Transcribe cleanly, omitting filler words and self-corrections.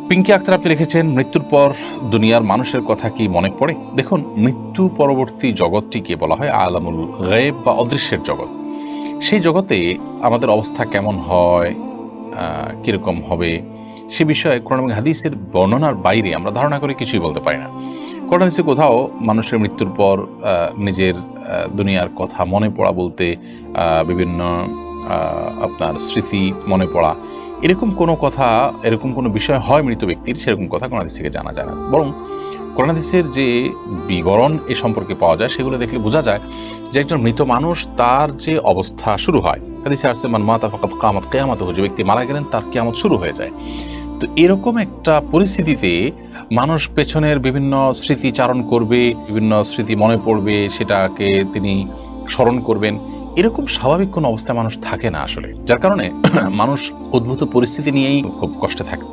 পিঙ্কি আক্তার আপনি লিখেছেন, মৃত্যুর পর দুনিয়ার মানুষের কথা কি মনে পড়ে? দেখুন, মৃত্যু পরবর্তী জগৎটিকে বলা হয় আলামুল গায়েব বা অদৃশ্যের জগৎ। সেই জগতে আমাদের অবস্থা কেমন হয়, কিরকম হবে, সে বিষয়ে কোরআন এবং হাদিসের বর্ণনার বাইরে আমরা ধারণা করে কিছুই বলতে পারি না। কোরআন হাদিসে কোথাও মানুষের মৃত্যুর পর নিজের দুনিয়ার কথা মনে পড়া বলতে বিভিন্ন আপনার স্মৃতি মনে পড়া, এরকম কোনো কথা, এরকম কোনো বিষয় হয় মৃত ব্যক্তির, সেরকম কথা কোরআন হাদিস থেকে জানা যায় না। বরং কোরআন হাদিসের যে বিবরণ এ সম্পর্কে পাওয়া যায়, সেগুলো দেখলে বোঝা যায় যে একজন মৃত মানুষ, তার যে অবস্থা শুরু হয়। হাদিসে আসছে, মান মাতা ফাকাত কামাত কিয়ামাতুহু, যে ব্যক্তি মারা গেলেন তার কিয়ামত শুরু হয়ে যায়। তো এরকম একটা পরিস্থিতিতে মানুষ পেছনের বিভিন্ন স্মৃতি চারণ করবে, বিভিন্ন স্মৃতি মনে পড়বে, সেটাকে তিনি স্মরণ করবেন। এরকম স্বাভাবিক কোনো অবস্থায় মানুষ থাকে না আসলে, যার কারণে মানুষ উদ্ভূত পরিস্থিতি নিয়েই খুব কষ্টে থাকে।